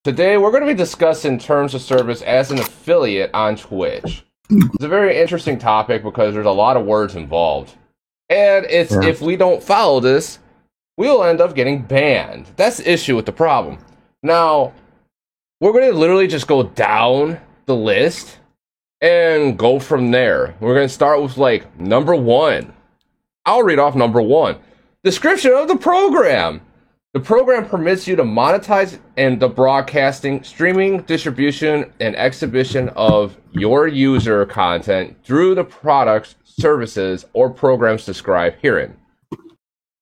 Today we're going to be discussing terms of service as an affiliate on Twitch. It's a very interesting topic because there's a lot of words involved. And if we don't follow this, we'll end up getting banned. That's the issue with the problem. Now, we're going to literally just go down the list and go from there. We're going to start with, number 1. I'll read off number 1. Description of the program. The program permits you to monetize and the broadcasting, streaming, distribution, and exhibition of your user content through the products, services, or programs described herein.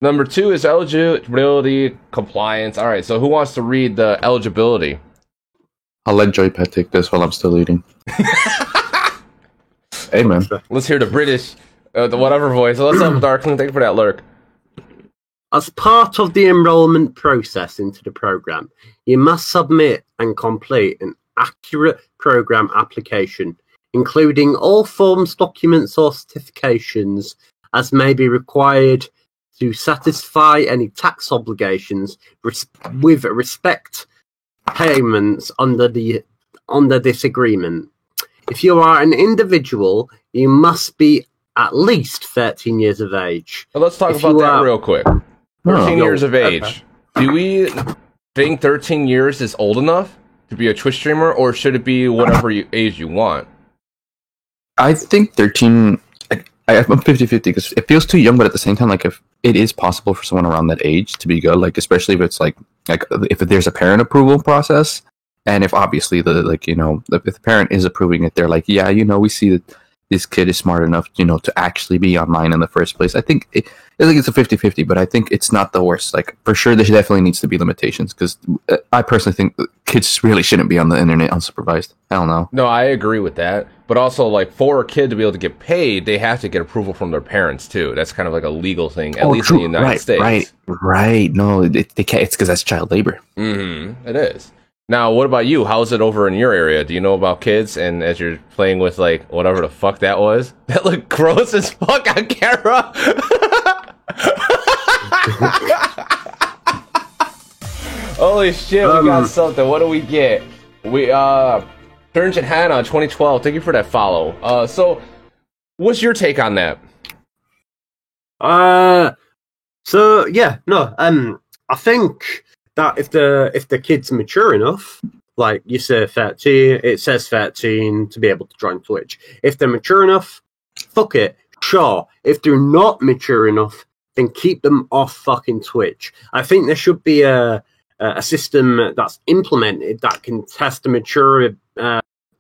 Number 2 is eligibility, compliance. All right, so who wants to read the eligibility? I'll let Joypad take this while I'm still eating. Hey, man. Let's hear the British, the whatever voice. What's up, Darkling? Thank you for that lurk. As part of the enrollment process into the program, you must submit and complete an accurate program application, including all forms, documents, or certifications as may be required to satisfy any tax obligations with respect payments under this agreement. If you are an individual, you must be at least 13 years of age. Well, let's talk about that real quick. 13 years of age. Okay. Do we think 13 years is old enough to be a Twitch streamer, or should it be whatever age you want? I think 13... I'm 50-50 because it feels too young, but at the same time, if it is possible for someone around that age to be good, especially if it's if there's a parent approval process, and if obviously if the parent is approving it, they're yeah, we see that this kid is smart enough, to actually be online in the first place. I think it's a 50-50, but I think it's not the worst. For sure, there definitely needs to be limitations because I personally think kids really shouldn't be on the internet unsupervised. Hell no. No, I agree with that. But also, for a kid to be able to get paid, they have to get approval from their parents too. That's kind of a legal thing, at least in the United States. Right. No, they can't. It's because that's child labor. Mm-hmm. It is. Now, what about you? How's it over in your area? Do you know about kids? And as you're playing with, whatever the fuck that was? That looked gross as fuck on camera. Holy shit, we got something. What do we get? We, Turns and Hannah 2012. Thank you for that follow. So, what's your take on that? I think that if the kid's mature enough, like you say 13, it says 13 to be able to join Twitch. If they're mature enough, fuck it, sure. If they're not mature enough, then keep them off fucking Twitch. I think there should be a system that's implemented that can test the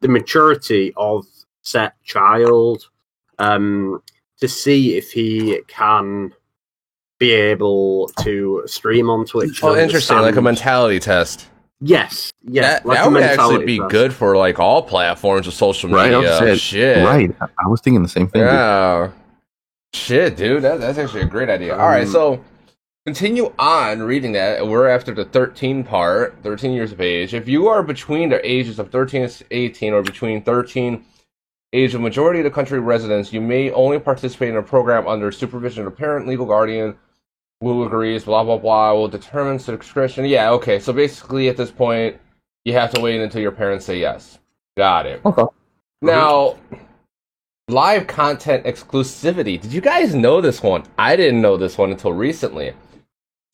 maturity of said child to see if he can be able to stream on Twitch. Oh, interesting, like a mentality test. Yes, yeah. That would actually be good for all platforms of social media. Shit. Right, I was thinking the same thing. Yeah. Shit, dude, that's actually a great idea. All right, so continue on reading that. We're after the 13 part, 13 years of age. If you are between the ages of 13 and 18 or between 13 age of majority of the country residents, you may only participate in a program under supervision of a parent, legal guardian, who agrees, blah, blah, blah, will determine the discretion. Yeah, okay, so basically at this point, you have to wait until your parents say yes. Got it. Okay. Now, live content exclusivity. Did you guys know this one? I didn't know this one until recently.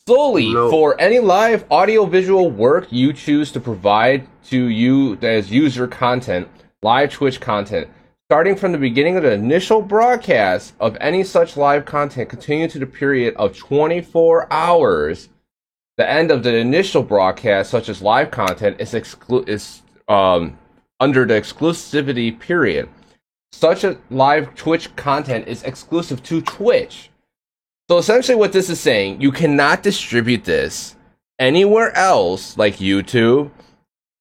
Solely for any live audio-visual work you choose to provide to you as user content, live Twitch content, starting from the beginning of the initial broadcast of any such live content, continue to the period of 24 hours. The end of the initial broadcast, such as live content, is under the exclusivity period. Such a live Twitch content is exclusive to Twitch. So essentially what this is saying, you cannot distribute this anywhere else, like YouTube,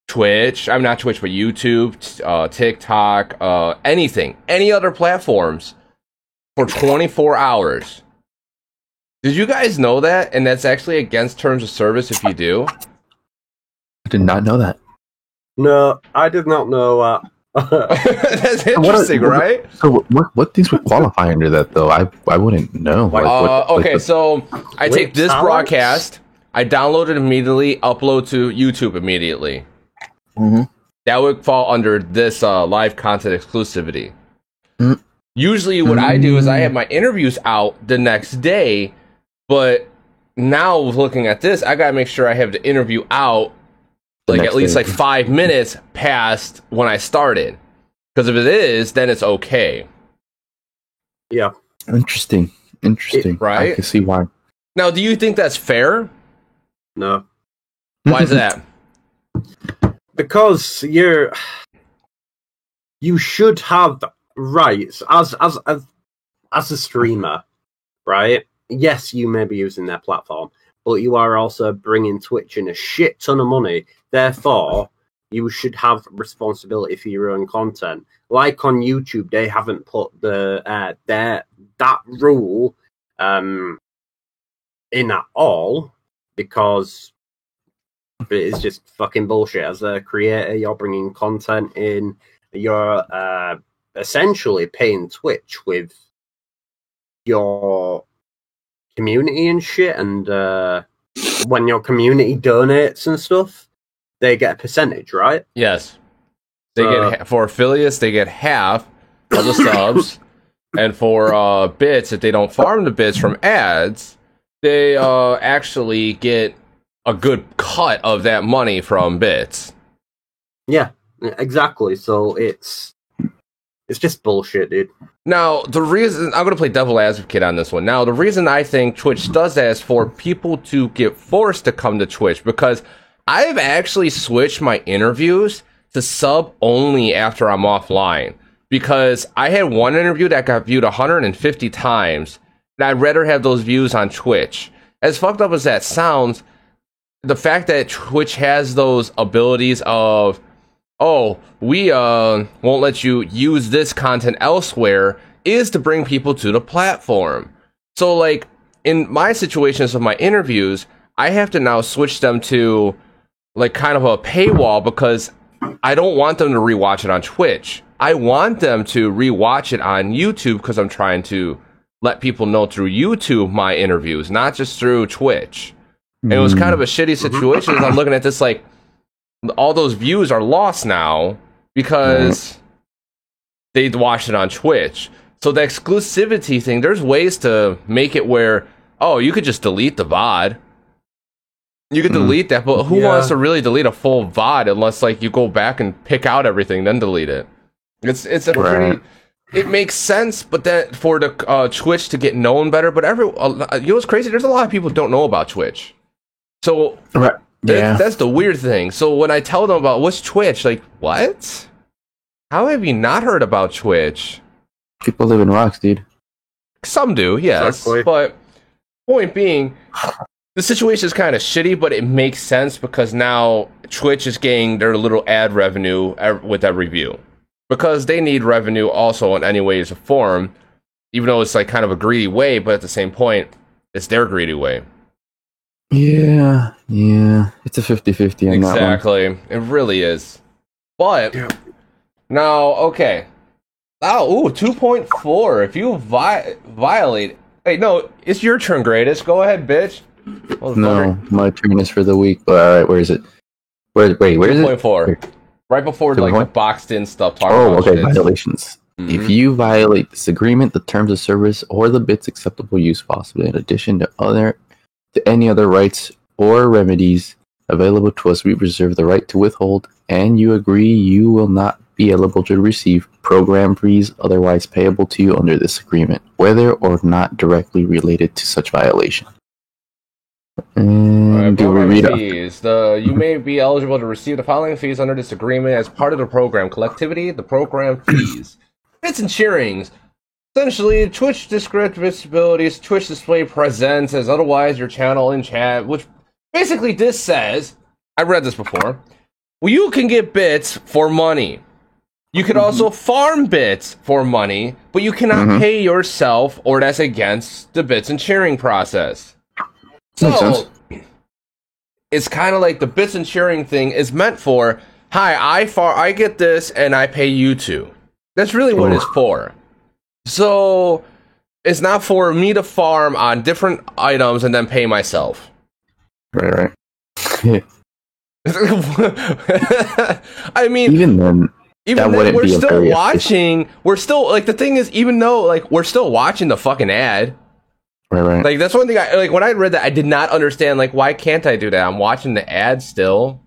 Twitch, I'm not Twitch, but YouTube, TikTok, anything, any other platforms for 24 hours. Did you guys know that? And that's actually against terms of service if you do? I did not know that. No, I did not know that. That's interesting, right? So what things would qualify under that, though? I wouldn't know. So I take this broadcast, I download it immediately, upload to YouTube immediately. that would fall under this live content exclusivity. Usually what I do is I have my interviews out the next day, but now looking at this, I gotta make sure I have the interview out like at least like 5 minutes past when I started. Because if it is, then it's okay. Yeah. Interesting. Right? I can see why. Now, do you think that's fair? No. Why is that? Because you should have rights as a streamer, right? Yes, you may be using their platform, but you are also bringing Twitch in a shit ton of money. Therefore, you should have responsibility for your own content. Like on YouTube, they haven't put that rule in at all because it is just fucking bullshit. As a creator, you're bringing content in. You're essentially paying Twitch with your community and shit. And when your community donates and stuff, they get a percentage, right? Yes. They get for affiliates, they get half of the subs, and for bits, if they don't farm the bits from ads, they actually get a good cut of that money from bits. Yeah, exactly. So it's just bullshit, dude. Now, the reason I'm going to play devil advocate on this one. Now, the reason I think Twitch does that is for people to get forced to come to Twitch, because I've actually switched my interviews to sub only after I'm offline, because I had one interview that got viewed 150 times, and I'd rather have those views on Twitch. As fucked up as that sounds, the fact that Twitch has those abilities of, oh, we won't let you use this content elsewhere, is to bring people to the platform. So, like, in my situations of my interviews, I have to now switch them to like kind of a paywall, because I don't want them to rewatch it on Twitch. I want them to rewatch it on YouTube, because I'm trying to let people know through YouTube my interviews, not just through Twitch. And it was kind of a shitty situation. I'm looking at this like all those views are lost now because they watched it on Twitch. So the exclusivity thing, there's ways to make it where, oh, you could just delete the VOD. You could delete that, but who wants to really delete a full VOD unless like you go back and pick out everything, then delete it? It's a pretty. It makes sense, but that for the Twitch to get known better. But you know what's crazy? There's a lot of people who don't know about Twitch. So that's the weird thing. So when I tell them about what's Twitch, like, what? How have you not heard about Twitch? People live in rocks, dude. Some do, yes. Exactly. But point being, the situation is kind of shitty, but it makes sense because now Twitch is getting their little ad revenue with every view. Because they need revenue also in any way as a form, even though it's like kind of a greedy way, but at the same point, it's their greedy way. Yeah. It's a 50-50 on that one. Exactly. It really is. But, now, okay. Oh, 2.4. If you violate... Hey, no, it's your turn, Greatest. Go ahead, bitch. No, my turn is for the week. Alright, where is it? Where is it? 2.4. Right before like the boxed in stuff. Violations. If you violate this agreement, the terms of service, or the bit's acceptable use, possibly in addition to any other rights or remedies available to us, we reserve the right to withhold, and you agree you will not be eligible to receive program fees otherwise payable to you under this agreement, whether or not directly related to such violation. And fees. You may be eligible to receive the following fees under this agreement as part of the program collectivity. The program fees, bits and cheerings. Essentially, Twitch descriptive disabilities. Twitch display presents as otherwise your channel in chat. Which basically this says, I read this before. Well, you can get bits for money. You could also farm bits for money, but you cannot pay yourself, or that's against the bits and cheering process. So, it's kind of like the bits and cheering thing is meant for, hi, I get this and I pay you too. That's really what it's for. So, it's not for me to farm on different items and then pay myself. Right. I mean, even then, we're still watching. We're still like the thing is, even though like we're still watching the fucking ad. Right. Like that's one thing. I like when I read that, I did not understand. Like, why can't I do that? I'm watching the ad still.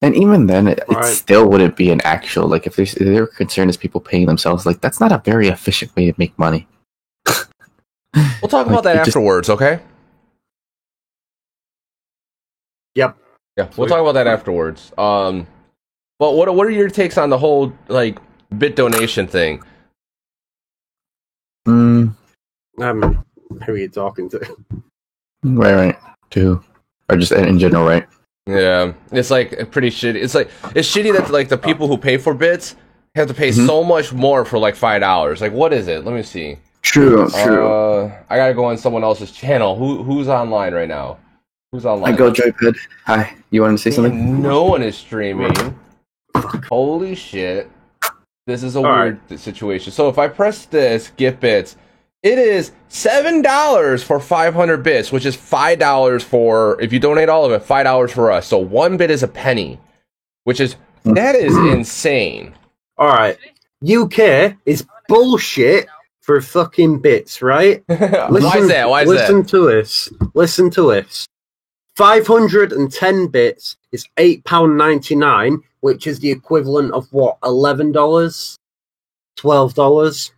And even then, it still wouldn't be an actual like if their concern is people paying themselves. Like that's not a very efficient way to make money. We'll talk about that afterwards, okay? Yep. Yeah, we'll talk about that afterwards. But what are your takes on the whole like bit donation thing? Who are you talking to? Right. To or just in general, right? Yeah, it's like pretty shitty. It's shitty that like the people who pay for bits have to pay so much more for like $5. Like, what is it? Let me see. True. I gotta go on someone else's channel. Who's online right now? Who's online? I go Joypad. Hi. You want to say something? No one is streaming. Holy shit! This is a weird situation. So if I press this, get bits. It is $7 for 500 bits, which is $5 for, if you donate all of it, $5 for us. So one bit is a penny, that is insane. Alright. UK is bullshit for fucking bits, right? Why is that? Listen to this. 510 bits is £8.99, which is the equivalent of what, $11? $12?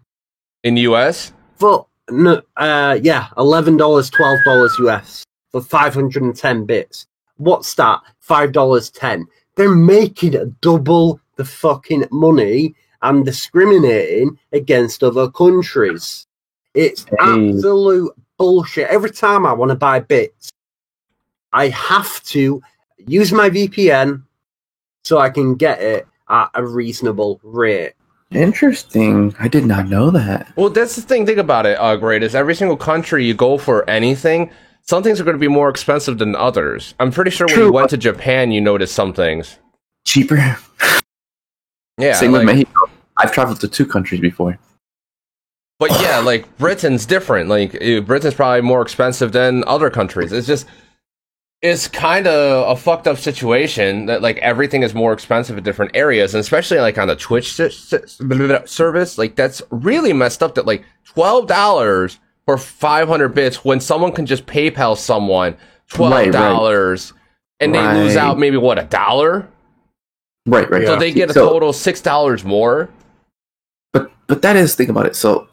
In US? But no, $11, $12 US for 510 bits. What's that? $5.10. They're making double the fucking money and discriminating against other countries. It's absolute bullshit. Every time I want to buy bits, I have to use my VPN so I can get it at a reasonable rate. Interesting. I did not know that. Well, that's the thing. Think about it, Great, is every single country you go for anything, some things are going to be more expensive than others. I'm pretty sure when you went to Japan, you noticed some things. Cheaper. Yeah. Same with Mexico. I've traveled to 2 countries before. But yeah, like Britain's different. Like Britain's probably more expensive than other countries. It's kind of a fucked up situation that like everything is more expensive in different areas, and especially like on the Twitch service, like that's really messed up. That like $12 for 500 bits when someone can just PayPal someone $12 and they lose out maybe what, $1? Right. So they get a total $6 more. But that is, think about it. So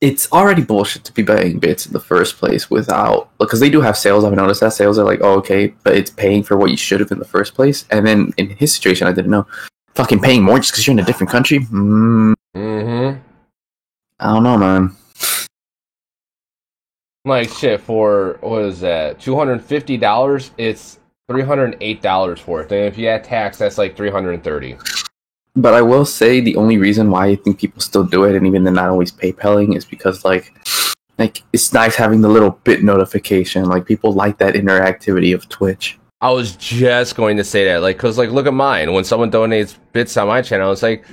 it's already bullshit to be buying bits in the first place without, because they do have sales. I've noticed that sales are like, oh, okay, but it's paying for what you should have in the first place. And then in his situation, I didn't know, fucking paying more just because you're in a different country. I don't know, man. Like shit, for what is that? $250. It's $308 for it. And if you add tax, that's like $330. But I will say the only reason why I think people still do it, and even they're not always PayPaling, is because like it's nice having the little bit notification. Like people like that interactivity of Twitch. I was just going to say that, like, cause like look at mine. When someone donates bits on my channel, it's like,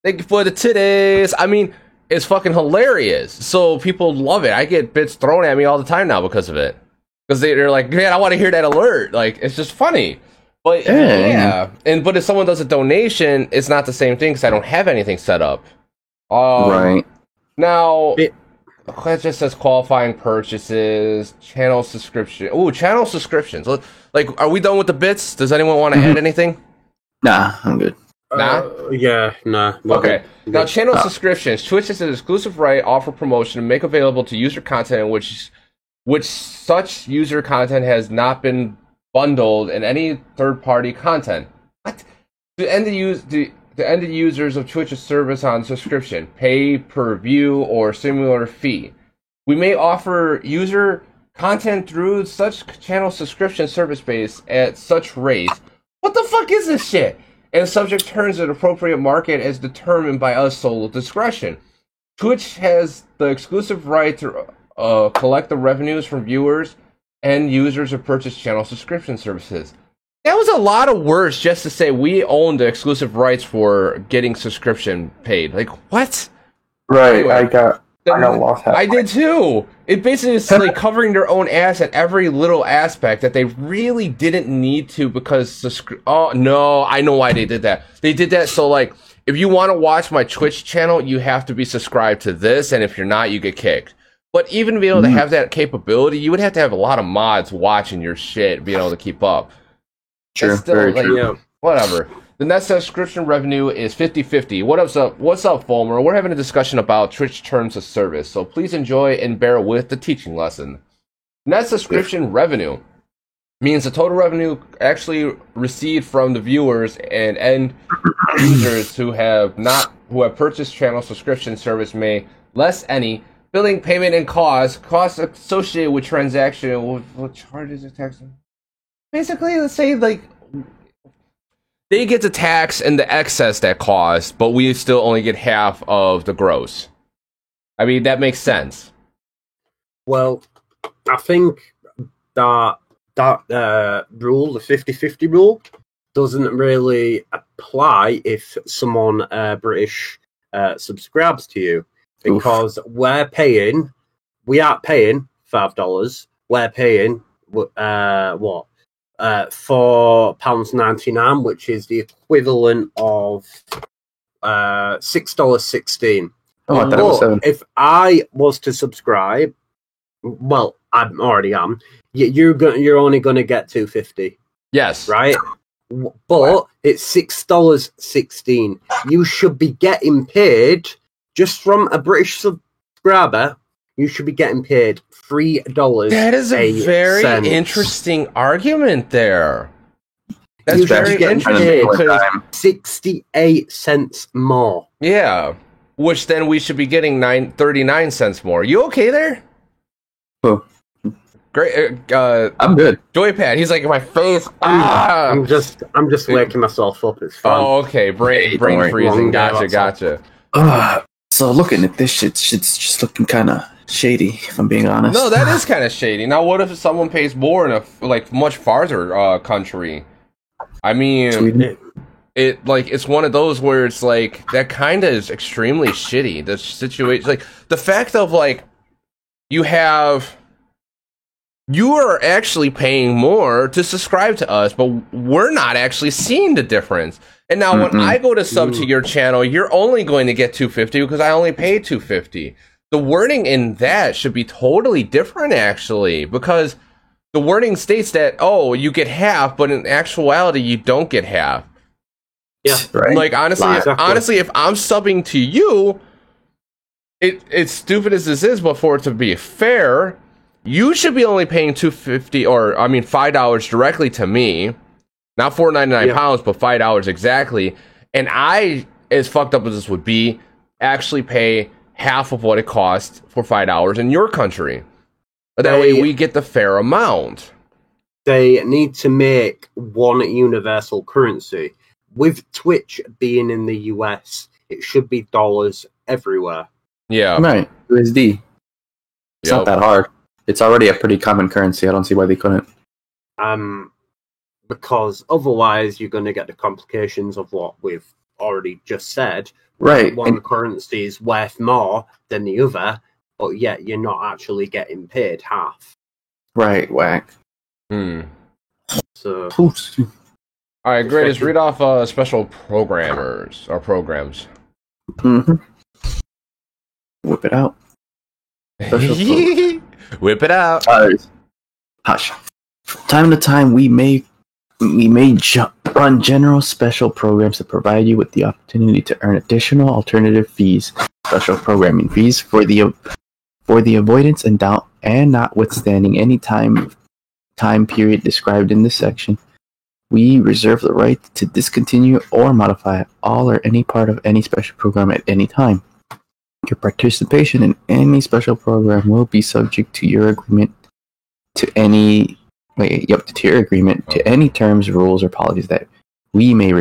thank you for the titties. I mean, it's fucking hilarious. So people love it. I get bits thrown at me all the time now because of it. Because they're like, man, I want to hear that alert. Like, it's just funny. But yeah, but if someone does a donation, it's not the same thing because I don't have anything set up. Right now, it just says qualifying purchases, channel subscription. Ooh, channel subscriptions. Like, are we done with the bits? Does anyone want to add anything? Nah, I'm good. Nah? Nah. Okay. Now, channel subscriptions. Twitch has an exclusive right, offer promotion, and make available to user content in which such user content has not been bundled in any third-party content. What? To end the users of Twitch's service on subscription, pay per view or similar fee. We may offer user content through such channel subscription service base at such rates. What the fuck is this shit? And subject terms at appropriate market as determined by us sole discretion. Twitch has the exclusive right to collect the revenues from viewers and users who purchase channel subscription services. That was a lot of words just to say we own the exclusive rights for getting subscription paid. Like, what? Right, anyway. I know lost half. I did too. It basically is like covering their own ass at every little aspect that they really didn't need to because oh no, I know why they did that. They did that so like if you want to watch my Twitch channel, you have to be subscribed to this, and if you're not, you get kicked. But even to be able to have that capability, you would have to have a lot of mods watching your shit, being able to keep up. True, Still, very like, true. yeah, whatever. The net subscription revenue is 50-50. What's up, Fulmer? We're having a discussion about Twitch terms of service, so please enjoy and bear with the teaching lesson. Net subscription revenue means the total revenue actually received from the viewers and end users who have purchased channel subscription service may less any billing, payment, and costs associated with transaction. What charges and taxes? Basically, let's say like they get the tax and the excess that cost, but we still only get half of the gross. I mean, that makes sense. Well, I think that rule, the 50-50 rule, doesn't really apply if someone British subscribes to you, because we aren't paying $5. We're paying what? £4.99, which is the equivalent of $6.16. Oh, I thought it was $7. If I was to subscribe, well, I already am. You're only going to get $2.50. Yes, right. But it's $6.16. You should be getting paid just from a British subscriber. You should be getting paid $3. That is a very interesting argument there. That's you very interesting. 68 cents more. Yeah, which then we should be getting 39 cents more. You okay there? Oh. Great. I'm good. Joypad, he's like, my face. I'm just waking myself up. It's fine. Oh, okay. Brain freezing. Gotcha. So looking at this shit's just looking kind of shady, if I'm being honest. No, that is kind of shady. Now, what if someone pays more in a much farther country? I mean, it's one of those where it's like that kind of is extremely shitty. The situation, like the fact of like you are actually paying more to subscribe to us, but we're not actually seeing the difference. And now when I go to sub to your channel, you're only going to get $2.50 because I only paid $2.50. The wording in that should be totally different, actually, because the wording states that, oh, you get half, but in actuality, you don't get half. Yeah, right. Like, honestly, if I'm subbing to you, it's stupid as this is, but for it to be fair, you should be only paying $2.50 or $5 directly to me, not £4.99, but $5 exactly. And I, as fucked up as this would be, actually pay half of what it costs for $5 in your country. But that way we get the fair amount. They need to make one universal currency. With Twitch being in the US, it should be dollars everywhere. Yeah. Right. USD. It's not that hard. It's already a pretty common currency. I don't see why they couldn't. Because otherwise you're going to get the complications of what we've already just said. Right. One currency is worth more than the other, but yet you're not actually getting paid half. Right, whack. So, all right, greatest. Read off special programmers or programs. Whip it out. Whip it out. Hush. From time to time, we may run general special programs that provide you with the opportunity to earn additional alternative fees, special programming fees for the avoidance and doubt, and notwithstanding any time period described in this section, we reserve the right to discontinue or modify all or any part of any special program at any time. Your participation in any special program will be subject to your agreement to any terms, rules, or policies that we may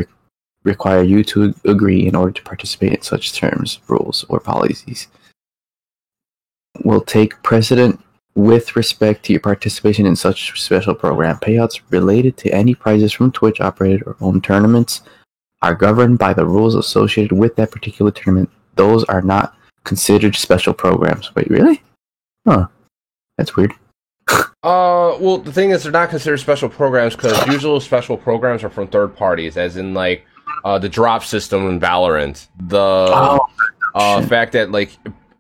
require you to agree in order to participate in such terms, rules, or policies. Will take precedent with respect to your participation in such special program. Payouts related to any prizes from Twitch operated or owned tournaments are governed by the rules associated with that particular tournament. Those are not considered special programs. Wait, really? Huh. That's weird. Well, the thing is, they're not considered special programs because usually special programs are from third parties, as in like the drop system in Valorant, the fact that like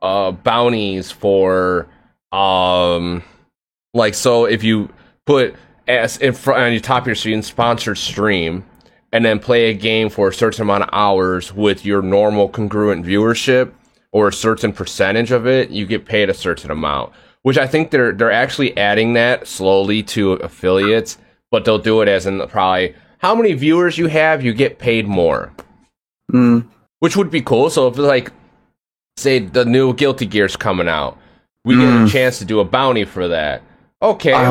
bounties for like, so if you put as in front on your top of your screen sponsored stream and then play a game for a certain amount of hours with your normal congruent viewership or a certain percentage of it, you get paid a certain amount. Which I think they're actually adding that slowly to affiliates, but they'll do it as in probably how many viewers you have, you get paid more. Which would be cool. So if like, say the new Guilty Gear's coming out, we get a chance to do a bounty for that. Okay,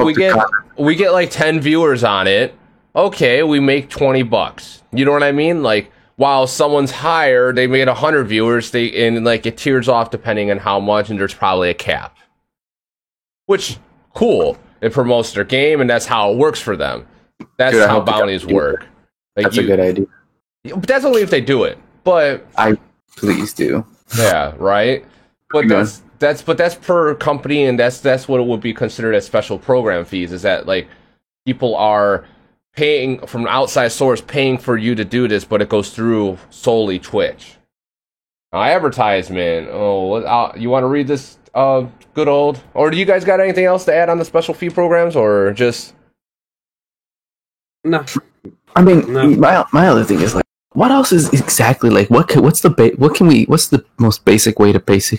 we get like 10 viewers on it. Okay, we make $20. You know what I mean? Like, while someone's higher, they made 100 viewers. And like it tiers off depending on how much, and there's probably a cap. Which, cool. It promotes their game, and that's how it works for them. That's how bounties work. Like, that's a good idea. But that's only if they do it. But I please do. Yeah, right. But that's per company, and that's what it would be considered as special program fees. Is that like people are paying from an outside source, paying for you to do this, but it goes through solely Twitch. Advertisement. Oh, you want to read this? Good old. Or do you guys got anything else to add on the special fee programs, or just? No. I mean, no. My other thing is like, what else is exactly like? What's the most basic way to what's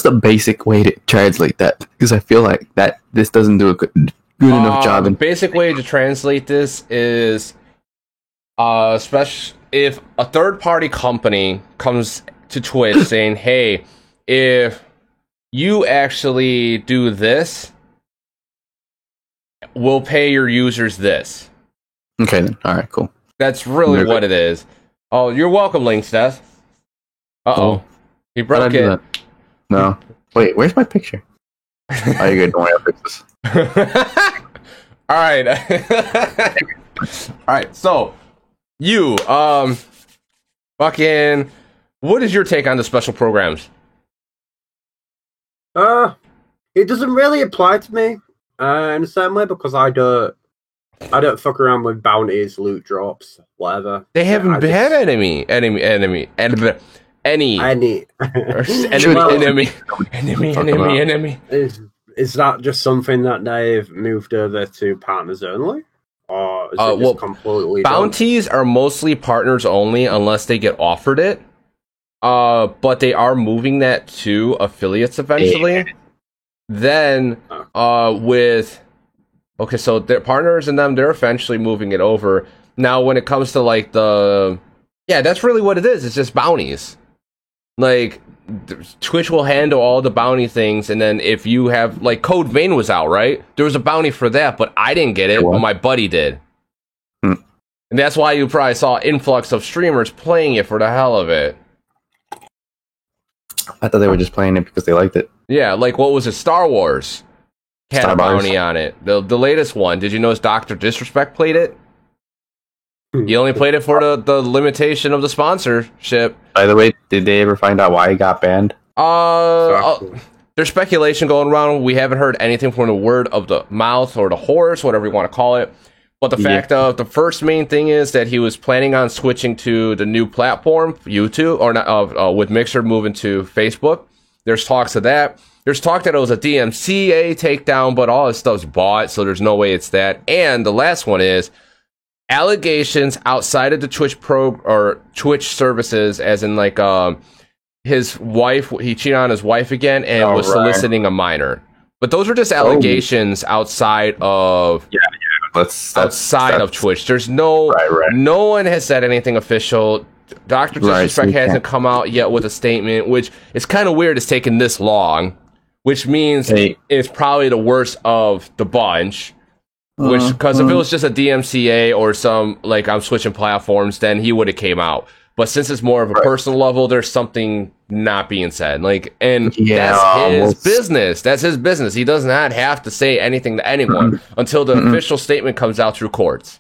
the basic way to translate that? Because I feel like that this doesn't do a good enough job. The basic way to translate this is, especially if a third party company comes to Twitch saying, "Hey, if you actually do this, we'll pay your users this." Okay, then. All right, cool. That's really what it is. Oh, you're welcome, Linksteth. Uh-oh. He broke it. No. Wait, where's my picture? Oh, you're good. Don't worry, I'll fix this. All right. All right, so, you, fucking, what is your take on the special programs? It doesn't really apply to me in the same way because I don't fuck around with bounties, loot drops, whatever. They haven't had enemy. Is that just something that they've moved over to partners only? Or is it just completely bounties are mostly partners only unless they get offered it. But they are moving that to affiliates eventually. Yeah. Then, okay, so their partners and them, they're eventually moving it over. Now, when it comes to like that's really what it is. It's just bounties. Like, Twitch will handle all the bounty things, and then if you have, like, Code Vein was out, right? There was a bounty for that, but I didn't get it, but my buddy did. And that's why you probably saw influx of streamers playing it for the hell of it. I thought they were just playing it because they liked it. Yeah, like, what was it? Star Wars had a bounty on it. The latest one. Did you notice Dr. Disrespect played it? He only played it for the limitation of the sponsorship. By the way, did they ever find out why he got banned? There's speculation going around. We haven't heard anything from the word of the mouth or the horse, whatever you want to call it. But the fact of the first main thing is that he was planning on switching to the new platform, YouTube, or not, with Mixer moving to Facebook. There's talks of that. There's talk that it was a DMCA takedown, but all his stuff's bought, so there's no way it's that. And the last one is allegations outside of the Twitch services, as in like his wife, he cheated on his wife again and was soliciting a minor. But those are just allegations outside of outside of Twitch. There's no one has said anything official. Dr. Disrespect hasn't come out yet with a statement, which is kind of weird. It's taken this long, which means it's probably the worst of the bunch. Which, because if it was just a DMCA or some, like, I'm switching platforms, then he would have came out. But since it's more of a personal level, there's something not being said. Like, and that's his business. That's his business. He does not have to say anything to anyone until the official statement comes out through courts.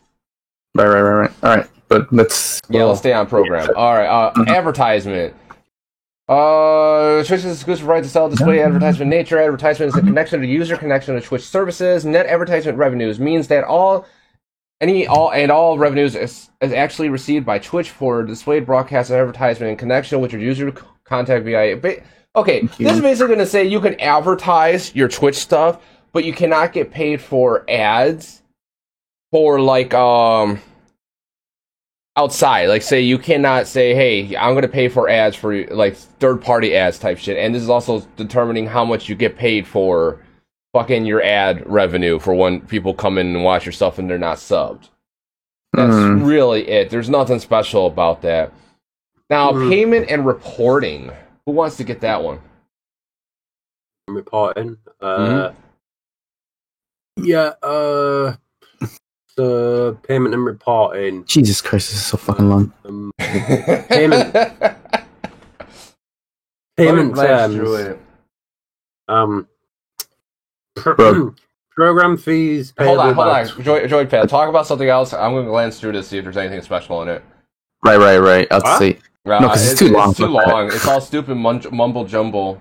Right. All right. But let's stay on program. All right. Advertisement. Twitch is exclusive right to sell display advertisement nature. Advertisement is a connection to user connection to Twitch services. Net advertisement revenues means that all revenues is actually received by Twitch for displayed broadcast and advertisement in connection with your user contact via. Okay, this is basically going to say you can advertise your Twitch stuff, but you cannot get paid for ads for like outside. Like, say you cannot say, hey, I'm going to pay for ads for like third-party ads type shit. And this is also determining how much you get paid for fucking your ad revenue for when people come in and watch your stuff and they're not subbed. That's really it. There's nothing special about that. Now, payment and reporting. Who wants to get that one? Reporting. Yeah, the payment and reporting. Jesus Christ, this is so fucking long. Payment terms. Program fees. Hold on. Joy Pad, talk about something else. I'm going to glance through to see if there's anything special in it. Right. I'll see. No, because it's too long. It's too long. It's all stupid mumble jumble.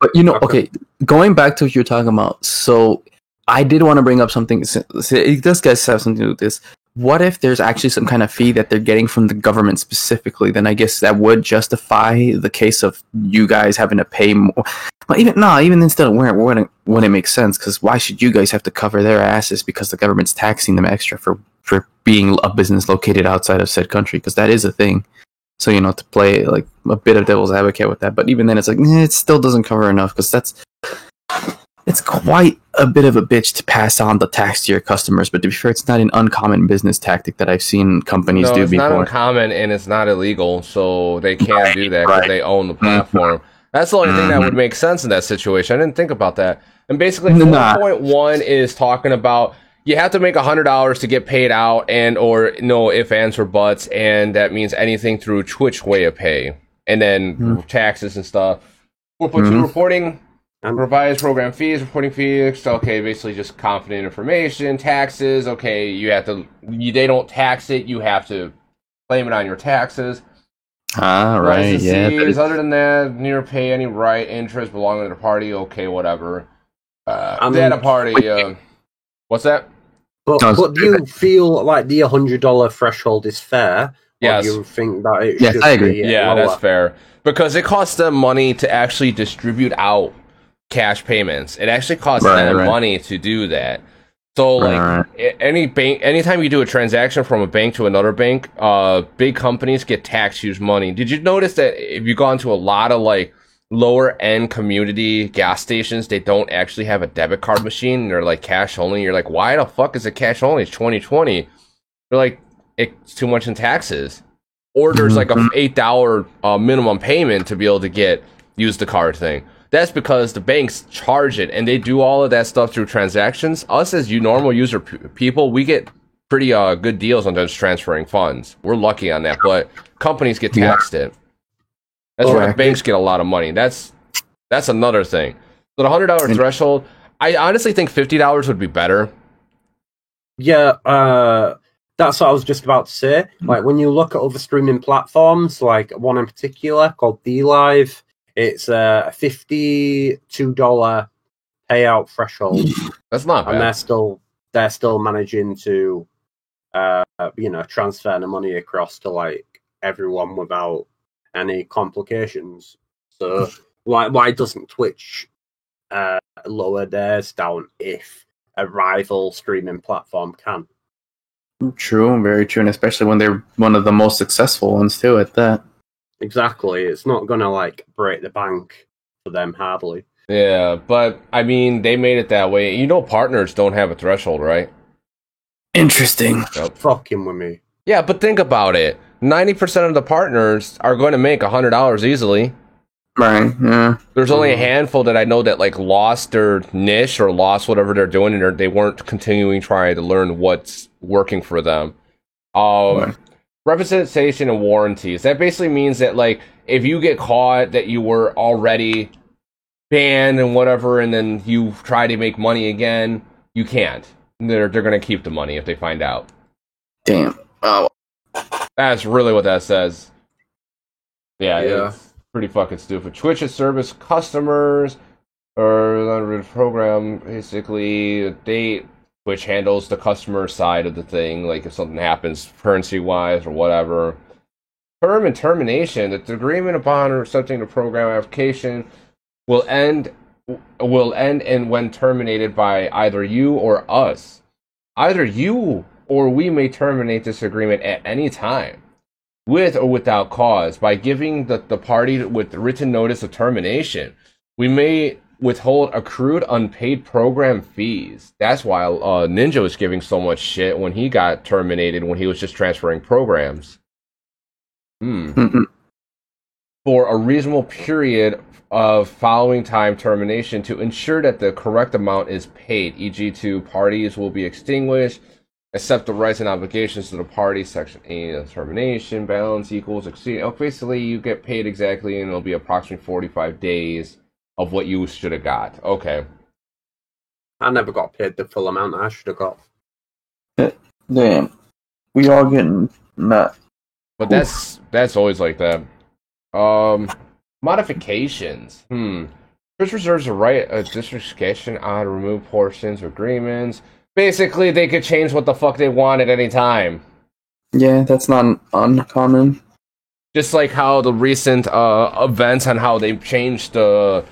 But okay, going back to what you're talking about. So I did want to bring up something. This guys have something to do with this. What if there's actually some kind of fee that they're getting from the government specifically? Then I guess that would justify the case of you guys having to pay more. But even instead of wouldn't make sense, because why should you guys have to cover their asses because the government's taxing them extra for being a business located outside of said country? Because that is a thing. So, to play like a bit of devil's advocate with that. But even then, it's like, it still doesn't cover enough, because it's quite a bit of a bitch to pass on the tax to your customers. But to be fair, it's not an uncommon business tactic that I've seen companies do before. It's not uncommon, and it's not illegal, so they can't do that because they own the platform. That's the only thing that would make sense in that situation. I didn't think about that. And basically, 4.1 is talking about you have to make $100 to get paid out, and or no ifs, ands, or buts, and that means anything through Twitch way of pay, and then taxes and stuff. 4.2 reporting, revised program fees, reporting fees. Okay, basically just confident information. Taxes. Okay, they don't tax it. You have to claim it on your taxes. Right. Yeah. Other than that, near pay any right interest belonging to the party. Okay, whatever. Data party. What's that? But do you feel like the $100 threshold is fair? Yes. Or do you think that it should I agree. be Yeah, lower? that's fair. Because it costs them money to actually distribute out cash payments. It actually costs them money to do that. So, anytime you do a transaction from a bank to another bank, big companies get taxed huge money. Did you notice that if you go into a lot of lower end community gas stations, they don't actually have a debit card machine? They're like cash only. You're like, why the fuck is it cash only? It's 2020. They're like, it's too much in taxes. Or there's like a $8 minimum payment to be able to use the card thing. That's because the banks charge it, and they do all of that stuff through transactions. Us as normal user people, we get pretty good deals on just transferring funds. We're lucky on that, but companies get taxed it. That's why banks get a lot of money. That's another thing. So the $100 threshold, I honestly think $50 would be better. Yeah, that's what I was just about to say. Like, when you look at other streaming platforms, like one in particular called DLive, it's a $52 payout threshold. That's not bad. And they're still managing to transfer the money across to everyone without any complications. So why doesn't Twitch lower theirs down if a rival streaming platform can? True, very true, and especially when they're one of the most successful ones too at that. Exactly. It's not gonna break the bank for them hardly. Yeah, but I mean, they made it that way. Partners don't have a threshold, right? Interesting. Yep. Fucking with me. Yeah, but think about it. 90% of the partners are going to make $100 easily. Right, yeah. There's only a handful that I know that lost their niche or lost whatever they're doing, and they weren't continuing trying to learn what's working for them. Representation and warranties. That basically means that if you get caught that you were already banned and whatever, and then you try to make money again, you can't. They're going to keep the money if they find out. Damn. Oh. That's really what that says. Yeah. pretty fucking stupid. Twitch's service customers or the program, basically, Twitch handles the customer side of the thing, like if something happens currency-wise or whatever. Term and termination, the agreement upon accepting the program application will end and when terminated by either you or us. Either you or we may terminate this agreement at any time, with or without cause, by giving the party with written notice of termination. We may withhold accrued unpaid program fees. That's why Ninja was giving so much shit when he got terminated when he was just transferring programs. For a reasonable period of following time termination to ensure that the correct amount is paid, e.g. to parties will be extinguished, except the rights and obligations to the party, section 8 of termination, balance equals exceed. Basically, you get paid exactly, and it'll be approximately 45 days of what you should have got. Okay. I never got paid the full amount I should have got. Damn. We all getting that. But that's always like that. Modifications. Twitch reserves a right of disregistration on remove portions or agreements. Basically, they could change what the fuck they want at any time. Yeah, that's not uncommon. Just like how the recent events on how they changed the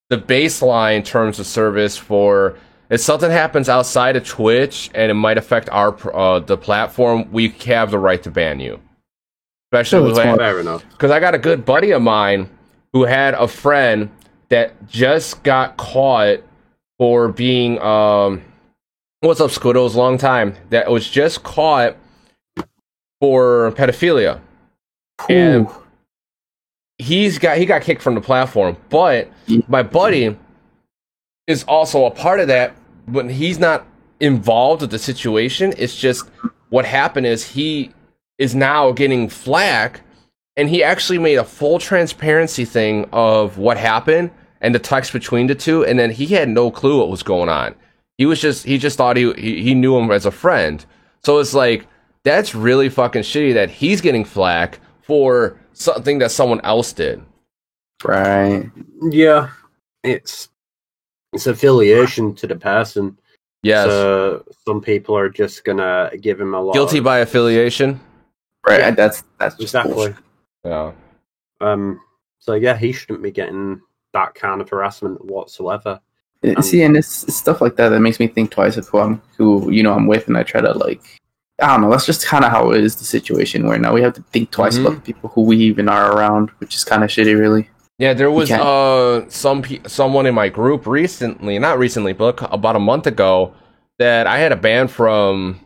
baseline terms of service for if something happens outside of Twitch and it might affect our the platform, we have the right to ban you. Especially fair enough. Because I got a good buddy of mine who had a friend that just got caught for being what's up, Squiddles? Long time. That was just caught for pedophilia. And he got kicked from the platform. But my buddy is also a part of that, but he's not involved with the situation. It's just what happened is he is now getting flack, and he actually made a full transparency thing of what happened and the text between the two, and then he had no clue what was going on. He just thought he knew him as a friend. So it's like, that's really fucking shitty that he's getting flack for something that someone else did. Right. Yeah. It's affiliation to the person. Yes. So some people are just gonna give him a lot. Guilty by affiliation. Right. Yeah. That's just exactly. Bullshit. Yeah. So yeah, he shouldn't be getting that kind of harassment whatsoever. See, and it's stuff like that that makes me think twice of who I'm with, and I try to I don't know. That's just kind of how it is, the situation where now we have to think twice about the people who we even are around, which is kind of shitty, really. Yeah, there was someone in my group not recently, but about a month ago, that I had a ban from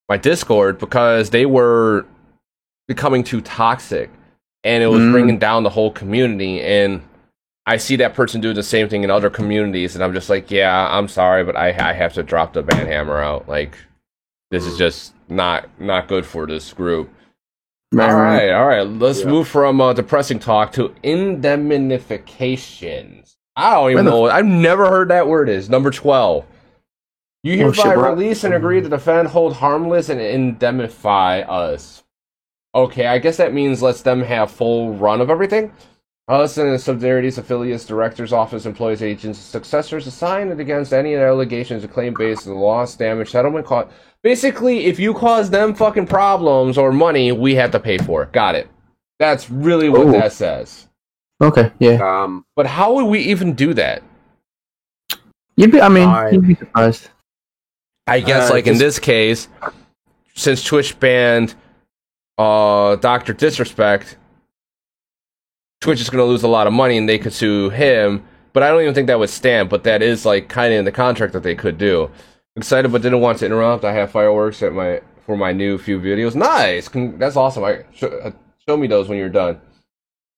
my Discord because they were becoming too toxic, and it was bringing down the whole community. And I see that person do the same thing in other communities, and I'm just like, yeah, I'm sorry, but I have to drop the ban hammer out. Like, this is just not good for this group. All right. Let's move from depressing talk to indemnifications. I don't even know. I've never heard that word is. Number 12. You hereby release and agree to defend, hold harmless, and indemnify us. Okay, I guess that means lets them have full run of everything. Us and the subsidiaries, affiliates, directors, office, employees, agents, successors assigned against any allegations of claim based on the loss, damage, settlement cost. Basically, if you cause them fucking problems or money, we have to pay for it. Got it. That's really what that says. Okay, yeah. But how would we even do that? You'd be surprised. I guess, in this case, since Twitch banned Dr. Disrespect, Twitch is going to lose a lot of money and they could sue him, but I don't even think that would stand, but that is kind of in the contract that they could do. Excited but didn't want to interrupt. I have fireworks for my new few videos. Nice! That's awesome. Show me those when you're done.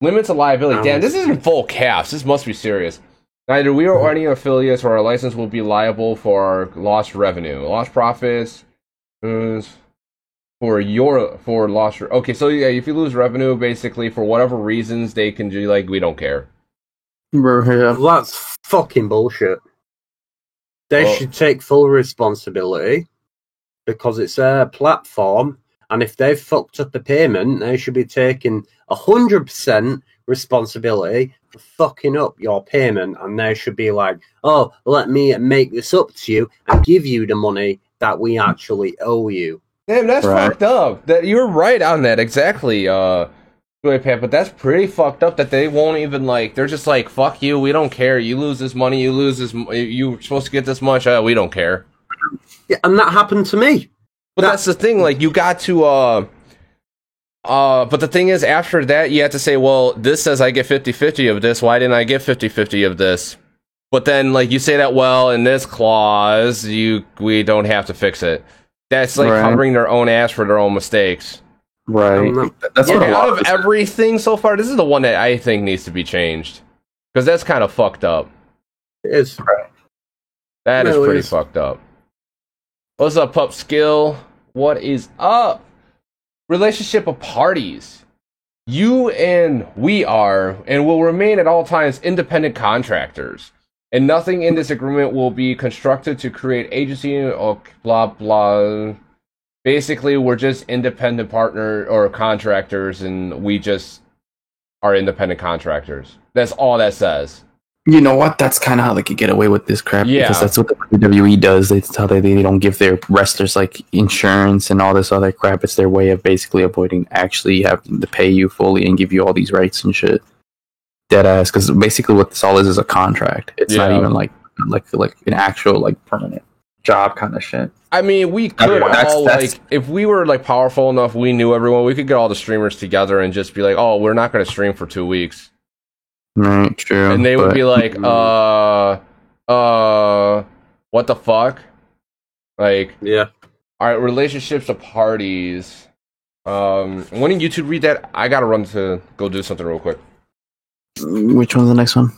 Limits of liability. Damn, this isn't full caps. This must be serious. Neither we or any affiliates or our license will be liable for our lost revenue. Lost profits for lost... Okay, so yeah, if you lose revenue, basically, for whatever reasons, they can do, we don't care. That's fucking bullshit. They should take full responsibility because it's their platform, and if they've fucked up a payment, they should be taking 100% responsibility for fucking up your payment, and they should be like, oh, let me make this up to you and give you the money that we actually owe you. Damn, that's fucked up. That you're right on that, exactly, Pat, but that's pretty fucked up that they won't even, like, they're just like, fuck you, we don't care, you lose this money, you're supposed to get this much, we don't care. Yeah, and that happened to me. But that's the thing, like, you got to, but the thing is, after that, you have to say, well, this says I get 50-50 of this, why didn't I get 50-50 of this? But then, like, you say that, well, in this clause, we don't have to fix it. That's, like, covering their own ass for their own mistakes. Right. That's what out of everything so far, this is the one that I think needs to be changed. Because that's kind of fucked up. It is. That is pretty fucked up. What's up, Pup Skill? What is up? Relationship of parties. You and we are, and will remain at all times, independent contractors. And nothing in this agreement will be constructed to create agency or blah, blah. Basically, we're just independent partner or contractors, and we just are independent contractors. That's all that says. You know what? That's kind of how they could get away with this crap. Yeah. Because that's what the WWE does. That's how they don't give their wrestlers like insurance and all this other crap. It's their way of basically avoiding actually having to pay you fully and give you all these rights and shit. Deadass. Because basically what this all is a contract. It's not even like an actual like permanent job kind of shit. I mean, we could like, if we were like powerful enough, we knew everyone, we could get all the streamers together and just be like, oh, we're not going to stream for 2 weeks. Right, true. And they would be like, what the fuck? Like, yeah. All right, relationships of parties. When did YouTube read that? I gotta run to go do something real quick. Which one's the next one?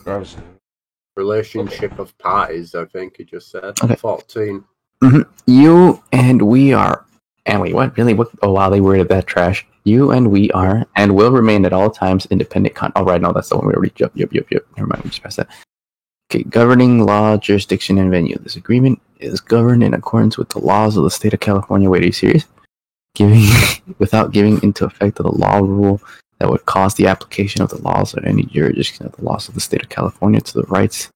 Relationship of parties, I think he just said. Okay. 14. Mm-hmm. You and we are. And wait, what? Really? What? Oh, wow, they worded that trash. You and we are and will remain at all times independent. Oh, right, no, that's the one we already. Yep. Never mind, we just passed that. Okay, governing law, jurisdiction, and venue. This agreement is governed in accordance with the laws of the state of California. Wait, are you serious? Without giving into effect of the law rule that would cause the application of the laws or any jurisdiction of the laws of the state of California to the rights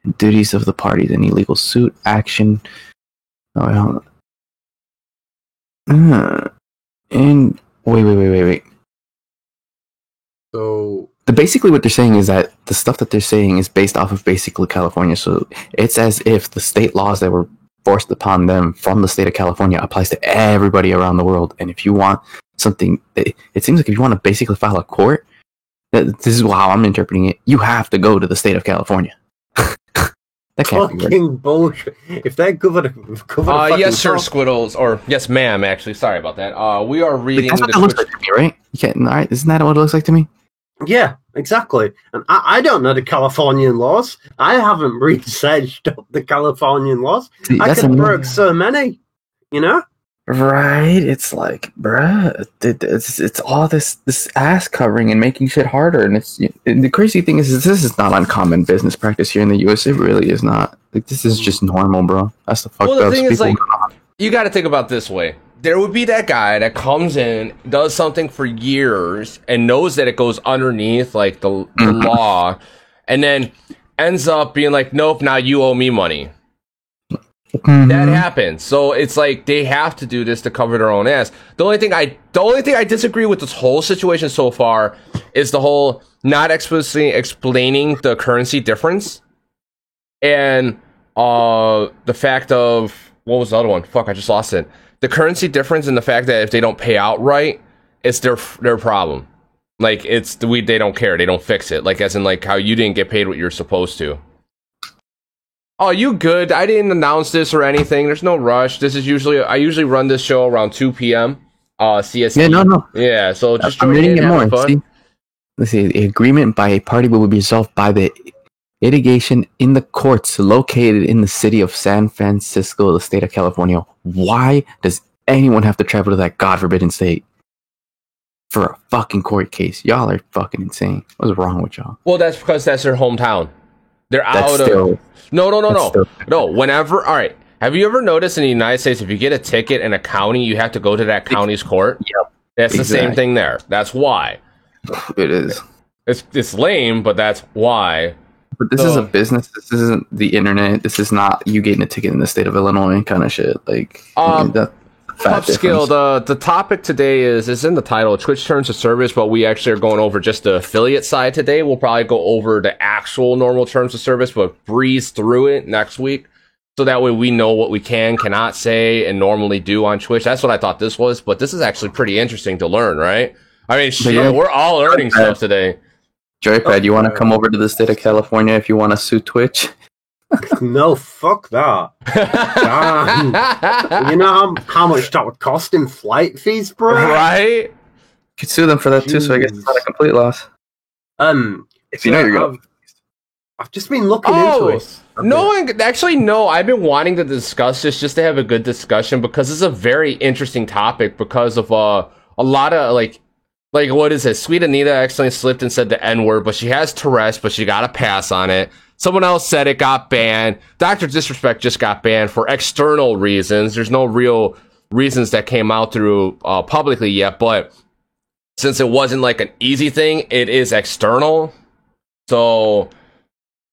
and duties of the parties. Any legal suit, action. Oh, wait, hold on. And wait. So basically what they're saying is that the stuff that they're saying is based off of basically California. So it's as if the state laws that were forced upon them from the state of California applies to everybody around the world. And if you want something, it seems like if you want to basically file a court, this is how I'm interpreting it, you have to go to the state of California. That can't fucking be bullshit. If they cover yes, sir, Squiddles, or yes, ma'am. Actually, sorry about that. We are reading. That's what that looks like to me, right? You can't, right? Isn't that what it looks like to me? Yeah, exactly. And I don't know the Californian laws. I haven't researched up the Californian laws. See, I could broke so many, you know? Right? It's like, bruh, it's all this ass covering and making shit harder. And the crazy thing is this is not uncommon business practice here in the US. It really is not. Like, this is just normal, bro. That's the fucked up. Well, the thing is, like, you got to think about it this way. There would be that guy that comes in, does something for years, and knows that it goes underneath, like, the law, and then ends up being like, nope, now you owe me money. That happens. So it's like they have to do this to cover their own ass. The only thing I disagree with this whole situation so far is the whole not explicitly explaining the currency difference and the fact of what was the other one? Fuck, I just lost it. The currency difference and the fact that if they don't pay out right, it's their problem. Like they don't care. They don't fix it. Like as in like how you didn't get paid what you're supposed to. Oh, you good? I didn't announce this or anything. There's no rush. I usually run this show around 2 p.m. CST. Yeah, no. Yeah, so just I'm reading it more. See? Let's see. The agreement by a party will be resolved by the litigation in the courts located in the city of San Francisco, the state of California. Why does anyone have to travel to that god-forbidden state for a fucking court case? Y'all are fucking insane. What's wrong with y'all? Well, that's because that's their hometown. They're out of... No. Whenever... All right. Have you ever noticed in the United States, if you get a ticket in a county, you have to go to that county's court? Yep. That's the same thing there. That's why. It is. It's lame, but that's why. But this is a business. This isn't the internet. This is not you getting a ticket in the state of Illinois kind of shit. Like, Upskill. The topic today is in the title. Twitch terms of service, but we actually are going over just the affiliate side today. We'll probably go over the actual normal terms of service, but breeze through it next week. So that way we know what we cannot say and normally do on Twitch. That's what I thought this was, but this is actually pretty interesting to learn, right? I mean, shit, we're all learning stuff today. Joypad, you want to come over to the state of California if you want to sue Twitch? No, fuck that. Damn. You know how much that would cost in flight fees, bro? Right? You could sue them for that too, so I guess it's not a complete loss. If you know you're going. I've just been looking into it. No, I've been wanting to discuss this just to have a good discussion because it's a very interesting topic because of a lot of like what is it? Sweet Anita accidentally slipped and said the N-word, but she has Tourette's, but she got a pass on it. Someone else said it got banned. Dr. Disrespect just got banned for external reasons. There's no real reasons that came out through publicly yet, but since it wasn't like an easy thing, it is external. So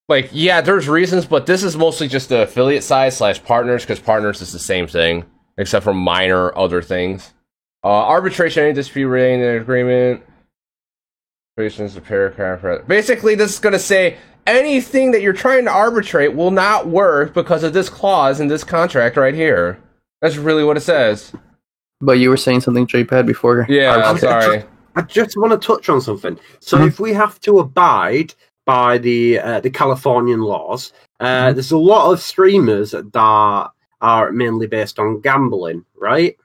like, yeah, there's reasons, but this is mostly just the affiliate side / partners, because partners is the same thing, except for minor other things. Arbitration, any dispute relating to an agreement. Is a paragraph. Basically, this is going to say anything that you're trying to arbitrate will not work because of this clause in this contract right here. That's really what it says. But you were saying something, Joypad, before? Yeah, I'm sorry. I just want to touch on something. So if we have to abide by the Californian laws, there's a lot of streamers that are mainly based on gambling, right?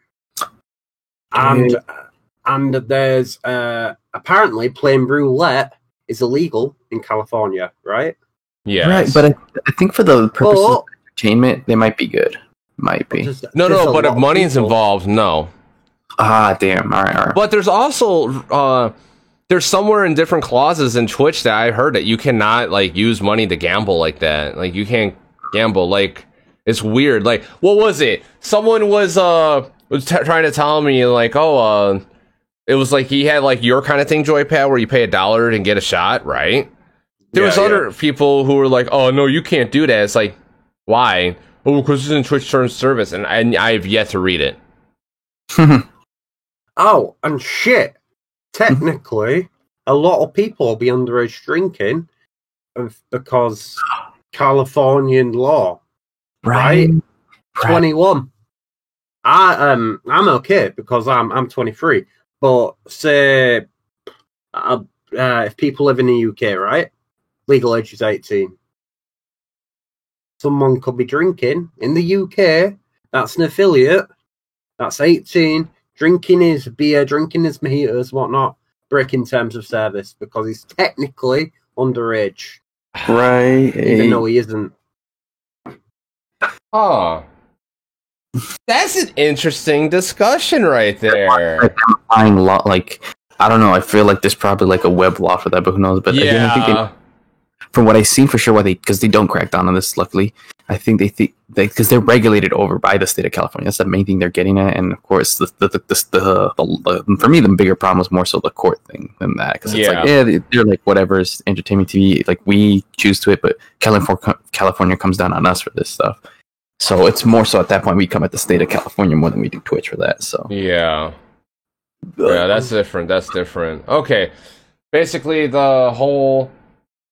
And there's apparently playing roulette is illegal in California, right? Yeah, right. But I think for the purposes of entertainment, they might be good. Might be. No. But if money's involved, no. Ah, damn. All right. But there's also there's somewhere in different clauses in Twitch that I heard that you cannot like use money to gamble like that. Like you can't gamble. Like it's weird. Like what was it? Someone was trying to tell me like, it was like he had like your kind of thing, Joypad, where you pay $1 and get a shot, right? There was other people who were like, oh no, you can't do that. It's like, why? Oh, because it's in Twitch terms of service, and I've yet to read it. Oh, and shit. Technically, a lot of people will be underage drinking because Californian law, right? 21. I'm okay because I'm 23. But say if people live in the UK, right? Legal age is 18. Someone could be drinking in the UK. That's an affiliate. That's 18. Drinking his beer, drinking his mojitos, whatnot, breaking terms of service because he's technically underage. Right. Even though he isn't. Oh. That's an interesting discussion right there. I'm like, I don't know. I feel like there's probably like a web law for that, but who knows? But yeah. I think from what I've seen for sure, because they don't crack down on this, luckily, I think because they're regulated over by the state of California. That's the main thing they're getting at, and of course, for me, the bigger problem is more so the court thing than that. Because it's like, they're like whatever is entertainment TV. Like we choose to it, but California comes down on us for this stuff. So it's more so at that point we come at the state of California more than we do Twitch for that. So yeah, that's different. Okay, basically the whole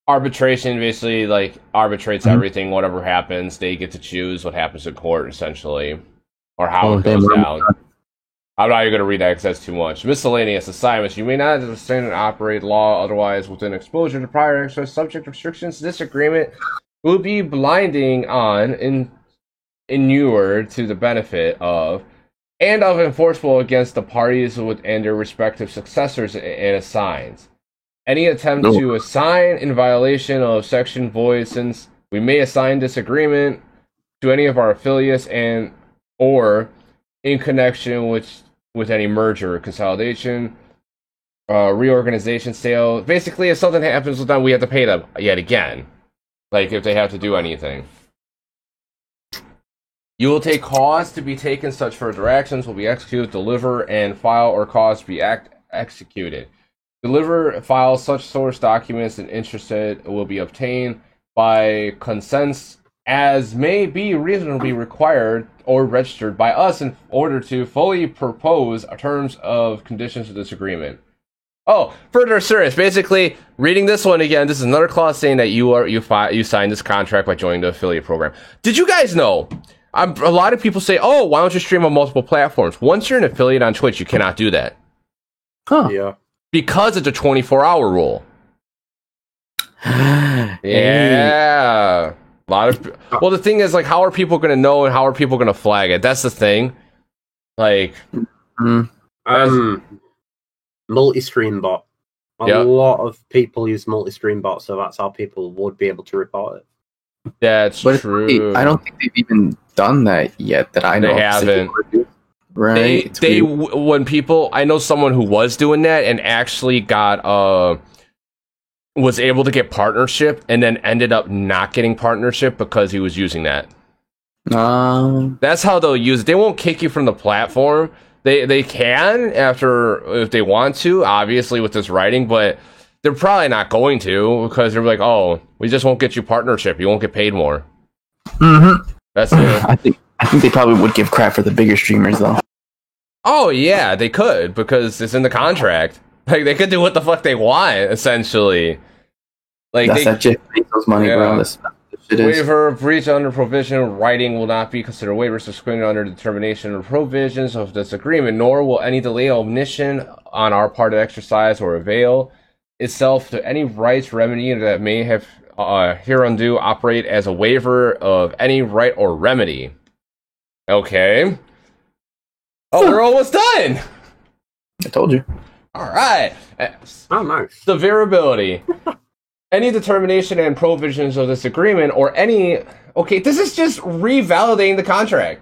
arbitration basically like arbitrates everything. Whatever happens, they get to choose what happens in court essentially, or how it goes down. I'm not even going to read that because that's too much. Miscellaneous assignments. You may not understand and operate law otherwise within exposure to prior access subject restrictions. This agreement will be blinding on inured to the benefit of and of enforceable against the parties and their respective successors and assigns. Any attempt to assign in violation of section void, since we may assign this agreement to any of our affiliates and or in connection with any merger, consolidation, reorganization, sale. Basically, if something happens with them, we have to pay them yet again. Like if they have to do anything. You will take cause to be taken. Such further actions will be executed, deliver, and file or cause to be executed. Deliver file such source documents and interested will be obtained by consents as may be reasonably required or registered by us in order to fully propose terms of conditions of this agreement. Oh, further assurance. Basically, reading this one again, this is another clause saying that you signed this contract by joining the affiliate program. Did you guys know? A lot of people say, "Oh, why don't you stream on multiple platforms?" Once you're an affiliate on Twitch, you cannot do that. Huh? Yeah. Because it's a 24-hour rule. Yeah. A lot of well, the thing is, like, how are people going to know and how are people going to flag it? That's the thing. Like, multi-stream bot. A lot of people use multi-stream bot, so that's how people would be able to report it. That's true. I don't think they've even done that yet. That I know. They haven't. Right? They when people, I know someone who was doing that and actually got was able to get partnership and then ended up not getting partnership because he was using that. That's how they'll use it. They won't kick you from the platform. They can after if they want to, obviously with this writing, but they're probably not going to because they're like, oh, we just won't get you partnership. You won't get paid more. Mm-hmm. That's it. I think they probably would give crap for the bigger streamers though. Oh yeah, they could because it's in the contract. Like they could do what the fuck they want, essentially. Like that's that Jeff Bezos money, bro. That's waiver breach under provision writing will not be considered waiver subsequent under determination of provisions of this agreement, nor will any delay or omission on our part to exercise or avail itself to any rights remedy that may have hereundo operate as a waiver of any right or remedy. Okay. Oh, we're almost done. I told you. All right. Oh, nice. Severability. Any determination and provisions of this agreement or any... Okay, this is just revalidating the contract.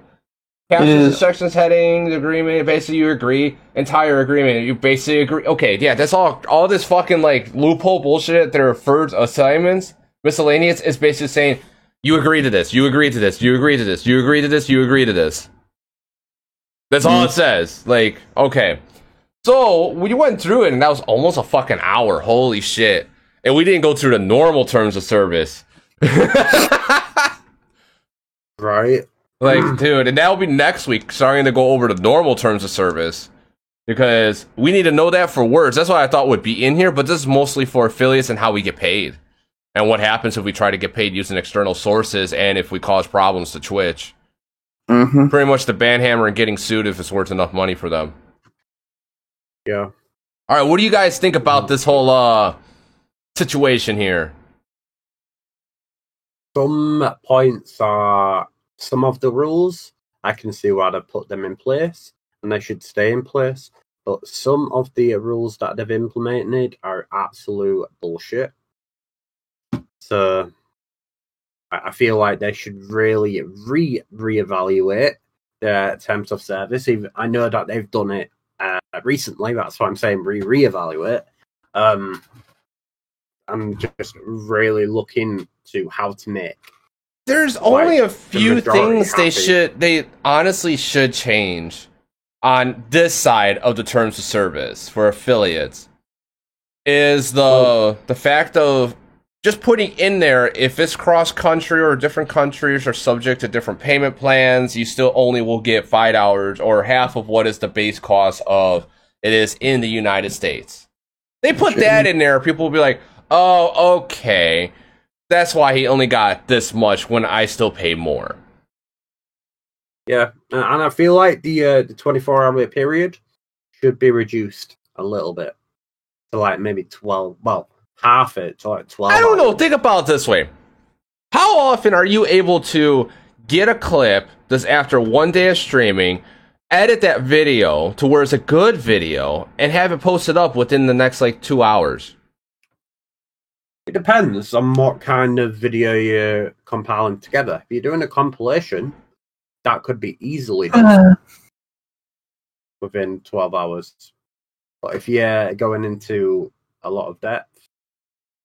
Captions, sections, heading, the agreement, basically you agree. Entire agreement, you basically agree. Okay, yeah, that's all this fucking, like, loophole bullshit that are referred assignments, miscellaneous, is basically saying, you agree to this, you agree to this, you agree to this, you agree to this, you agree to this. That's all it says. Like, okay. So, we went through it, and that was almost a fucking hour. Holy shit. And we didn't go through the normal terms of service. Right. Like, dude, and that'll be next week, starting to go over the normal terms of service. Because we need to know that for words. That's what I thought would be in here, but this is mostly for affiliates and how we get paid. And what happens if we try to get paid using external sources and if we cause problems to Twitch. Mm-hmm. Pretty much the banhammer and getting sued if it's worth enough money for them. Yeah. Alright, what do you guys think about this whole situation here? Some points are some of the rules. I can see why they put them in place, and they should stay in place. But some of the rules that they've implemented are absolute bullshit. So I feel like they should really reevaluate their terms of service. Even I know that they've done it recently. That's why I'm saying reevaluate. I'm just really looking to how to make. There's only a few things they honestly should change on this side of the terms of service for affiliates. Is the fact of just putting in there, if it's cross-country or different countries are subject to different payment plans, you still only will get $5 or half of what is the base cost of it is in the United States. They put that in there, people will be like, oh, okay. That's why he only got this much when I still pay more. Yeah, and I feel like the 24-hour period should be reduced a little bit to like maybe 12. Well, half it to like 12. I don't know. Think about it this way: how often are you able to get a clip that's after one day of streaming, edit that video to where it's a good video, and have it posted up within the next like 2 hours? It depends on what kind of video you're compiling together. If you're doing a compilation, that could be easily done within 12 hours. But if you're going into a lot of depth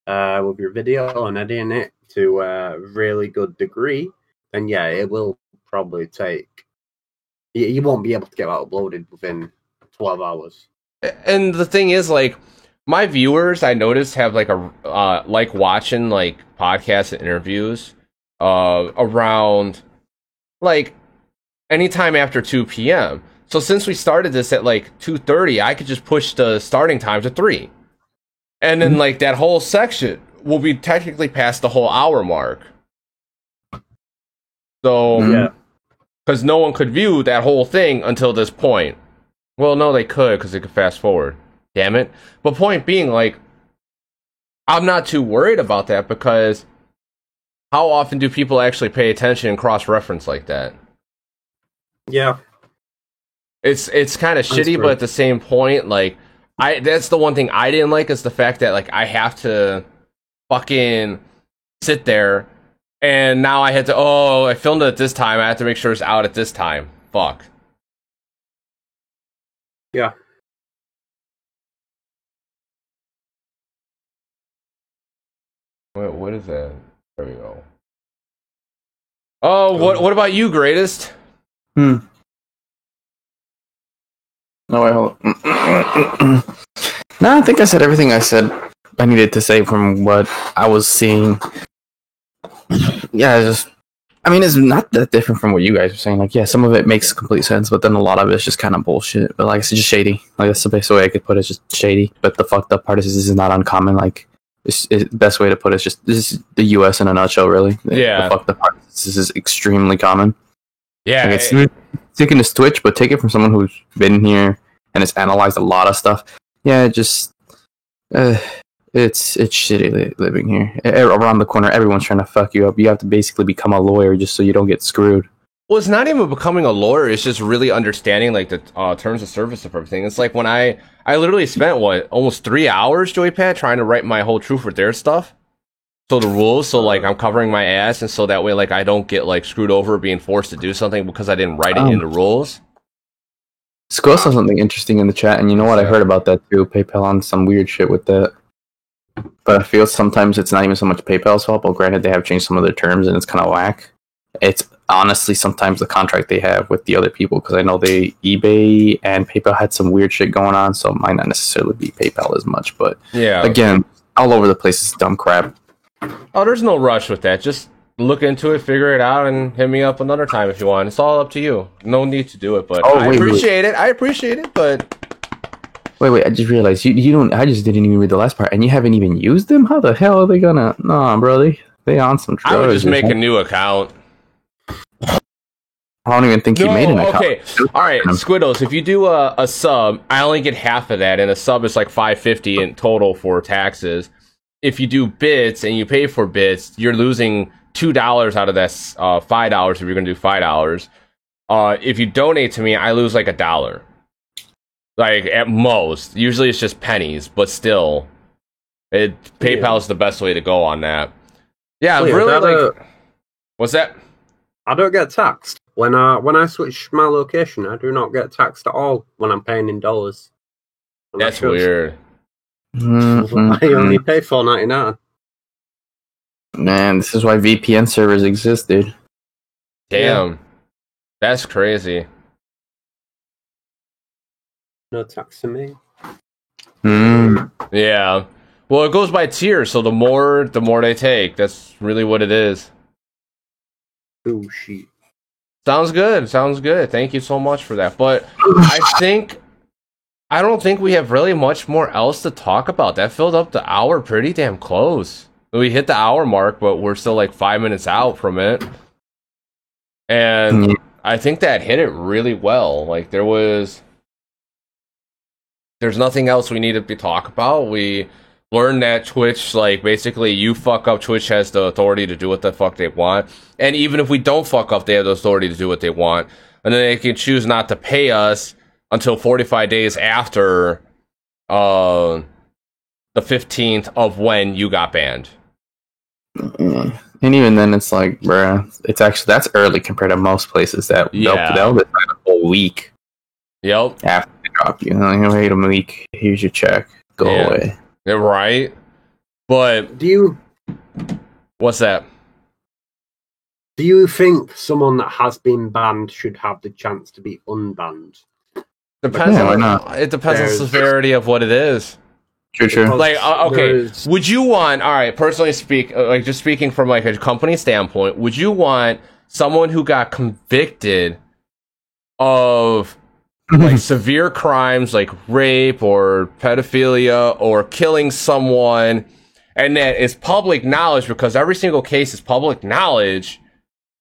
with your video and editing it to a really good degree, then yeah, it will probably take... You won't be able to get that uploaded within 12 hours. And the thing is, like, my viewers, I noticed, have like a like watching like podcasts and interviews around like anytime after 2 p.m. So since we started this at like 2:30, I could just push the starting time to 3. And then like that whole section will be technically past the whole hour mark. So Yeah. because no one could view that whole thing until this point. Well, no, they could because they could fast forward. Damn it. But point being, like, I'm not too worried about that because how often do people actually pay attention and cross-reference like that? Yeah. It's kind of shitty, true. but at the same point, like, that's the one thing I didn't like is the fact that, like, I have to fucking sit there and now I had to, I filmed it at this time. I have to make sure it's out at this time. Fuck. Yeah. What is that? There we go. Oh, what about you, Greatest? No, wait, hold on. No, I think I said everything I said I needed to say from what I was seeing. Yeah, it's not that different from what you guys were saying. Like, yeah, some of it makes complete sense, but then a lot of it's just kind of bullshit. But like, it's just shady. Like, that's the best way I could put it. It's just shady. But the fucked up part is this is not uncommon. Like, the best way to put it is just this is the U.S. in a nutshell, really. Yeah. The fucked up part is this is extremely common. Yeah. Like, it's taking this Twitch, but take it from someone who's been here and has analyzed a lot of stuff. Yeah, it's shitty living here. Around the corner, everyone's trying to fuck you up. You have to basically become a lawyer just so you don't get screwed. Well, it's not even becoming a lawyer. It's just really understanding like the terms of service of everything. It's like when I literally spent almost 3 hours, Joypad, trying to write my whole truth or dare stuff. So the rules, so like I'm covering my ass, and so that way like I don't get like screwed over being forced to do something because I didn't write it in the rules. Skull saw something interesting in the chat, and you know what? I heard about that too. PayPal on some weird shit with that. But I feel sometimes it's not even so much PayPal's fault, but granted, they have changed some of their terms, and it's kind of whack. It's honestly sometimes the contract they have with the other people, because I know eBay and PayPal had some weird shit going on, so it might not necessarily be PayPal as much. But yeah, again, all over the place is dumb crap. Oh, there's no rush with that. Just look into it, figure it out, and hit me up another time if you want. It's all up to you. No need to do it, but I appreciate it. I appreciate it, but... Wait, I just realized you don't... I just didn't even read the last part, and you haven't even used them? How the hell are they gonna... Nah, bro, they on some drugs. I would just make a new account. I don't even think you made an account. Okay, alright, Squiddles, if you do a sub, I only get half of that, and a sub is like $5.50 in total for taxes. If you do bits and you pay for bits, you're losing $2 out of that $5 if you're going to do $5. If you donate to me, I lose like $1. Like at most. Usually it's just pennies, but still, PayPal is the best way to go on that. Yeah, really. What's that? I don't get taxed when I switch my location. I do not get taxed at all when I'm paying in dollars. That's weird. I only pay $4.99. Man, this is why VPN servers exist, dude. Damn. Yeah. That's crazy. No tax to me. Yeah. Well, it goes by tiers, so the more they take. That's really what it is. Oh, shit. Sounds good. Thank you so much for that. But I don't think we have really much more else to talk about. That filled up the hour pretty damn close. We hit the hour mark, but we're still like 5 minutes out from it. And I think that hit it really well. Like there's nothing else we needed to talk about. We learned that Twitch, like basically you fuck up, Twitch has the authority to do what the fuck they want. And even if we don't fuck up, they have the authority to do what they want. And then they can choose not to pay us until 45 days after the 15th of when you got banned. And even then, it's like, bruh, it's actually, that's early compared to most places that they'll decide a whole week. Yep. After they drop you. Wait a week, here's your check. Go away. Yeah, right? But... What's that? Do you think someone that has been banned should have the chance to be unbanned? It depends on the severity of what it is. True. Like, okay, would you want? All right, personally like just speaking from like a company standpoint, would you want someone who got convicted of like severe crimes like rape or pedophilia or killing someone, and that is public knowledge because every single case is public knowledge,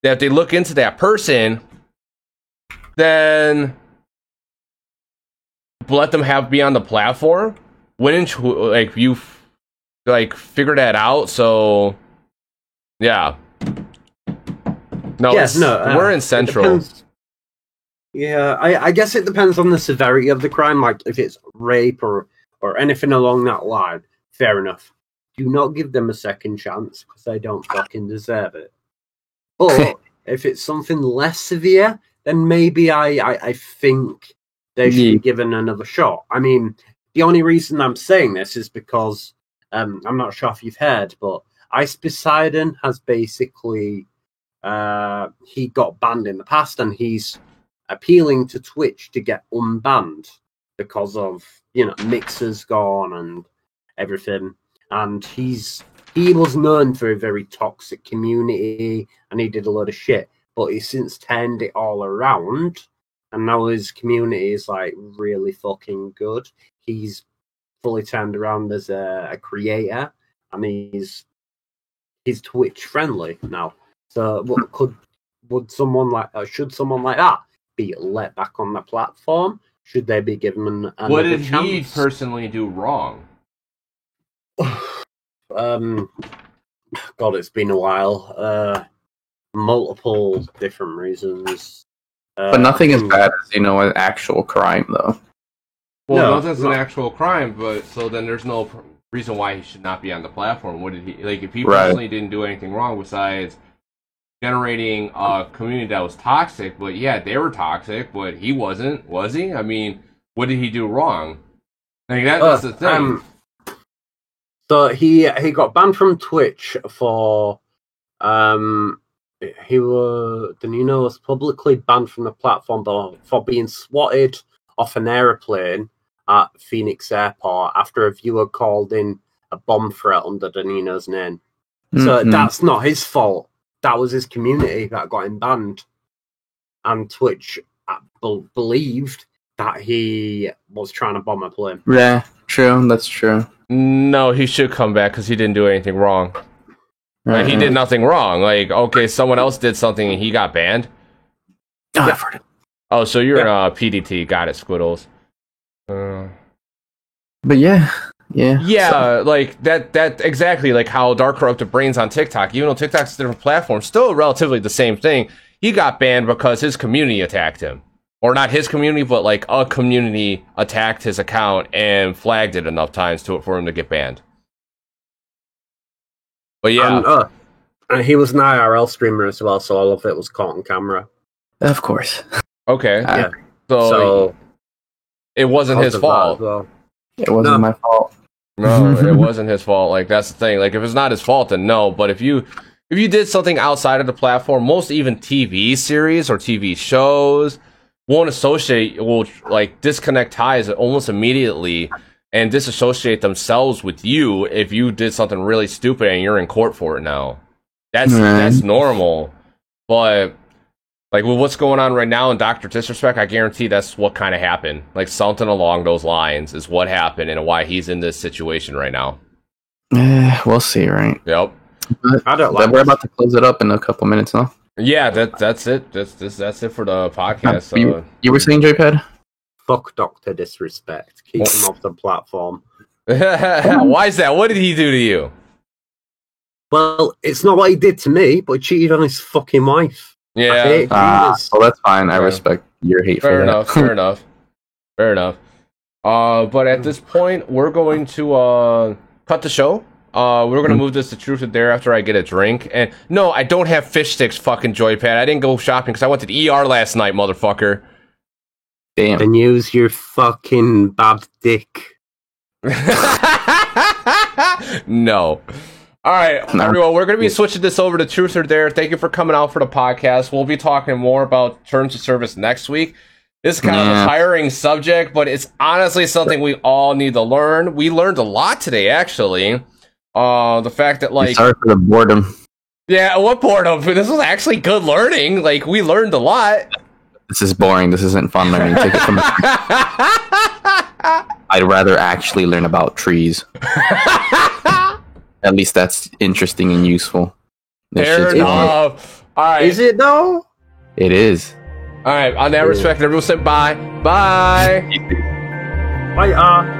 that if they look into that person, then let them be on the platform? Wouldn't you figure that out? So yeah, we're in Central. Yeah, I guess it depends on the severity of the crime. Like if it's rape or anything along that line, fair enough. Do not give them a second chance because they don't fucking deserve it. But if it's something less severe, then maybe I think they should be given another shot. I mean, the only reason I'm saying this is because I'm not sure if you've heard, but Ice Poseidon has basically he got banned in the past, and he's appealing to Twitch to get unbanned because of mixers gone and everything. And he was known for a very toxic community, and he did a lot of shit. But he's since turned it all around, and now his community is like really fucking good. He's fully turned around as a creator, and he's Twitch friendly now. So, should someone like that be let back on the platform? Should they be given another chance? What did he personally do wrong? God, it's been a while. Multiple different reasons. But nothing as bad as an actual crime, though. Well, nothing's an actual crime, but so then there's no reason why he should not be on the platform. What did he like? If he personally didn't do anything wrong besides generating a community that was toxic, but yeah, they were toxic, but he wasn't, was he? I mean, what did he do wrong? Like that's the thing. So he got banned from Twitch for Danilo was publicly banned from the platform for being swatted off an aeroplane at Phoenix Airport after a viewer called in a bomb threat under Danino's name. So that's not his fault. That was his community that got him banned. And Twitch believed that he was trying to bomb a plane. Yeah, true. That's true. No, he should come back because he didn't do anything wrong. Like, he did nothing wrong. Like, okay, someone else did something and he got banned. Oh, I've heard it. Oh, so you're a PDT. Got it, Squiddles. But yeah. So. Like that exactly like how Dark Corrupted Brains on TikTok, even though TikTok's a different platform, still relatively the same thing. He got banned because his community attacked him. Or not his community, but like a community attacked his account and flagged it enough times for him to get banned. But yeah. And he was an IRL streamer as well, so all of it was caught on camera. Of course. Okay. Yeah. So it wasn't his fault. Well. It wasn't my fault. No, it wasn't his fault. Like, that's the thing. Like, if it's not his fault, then no. But if you did something outside of the platform, most even TV series or TV shows will like disconnect ties almost immediately and disassociate themselves with you if you did something really stupid and you're in court for it now. That's normal. But like with what's going on right now in Dr. Disrespect, I guarantee that's what kind of happened. Like something along those lines is what happened and why he's in this situation right now. We'll see, right? Yep. But we're about to close it up in a couple minutes, huh? Yeah, that's it. That's it for the podcast. You were saying, Joypad? Fuck Dr. Disrespect. Keep him off the platform. Why is that? What did he do to you? Well, it's not what he did to me, but he cheated on his fucking wife. Yeah. Well, that's fine. I respect your hate for that. Fair enough. But at this point, we're going to cut the show. We're going to move this to Truth or Dare after I get a drink. And no, I don't have fish sticks, fucking Joypad. I didn't go shopping because I went to the ER last night, motherfucker. Damn. Then use your fucking bad dick. No. All right, everyone, we're going to be switching this over to Truth or Dare. Thank you for coming out for the podcast. We'll be talking more about terms of service next week. This is kind of a tiring subject, but it's honestly something we all need to learn. We learned a lot today, actually. The fact that, like... Sorry for the boredom. Yeah, what boredom? This was actually good learning. Like, we learned a lot. This is boring. This isn't fun learning. Take it from I'd rather actually learn about trees. At least that's interesting and useful. Fair enough. All right. Is it though? It is. All right. On that respect, everyone say bye. Bye. Bye.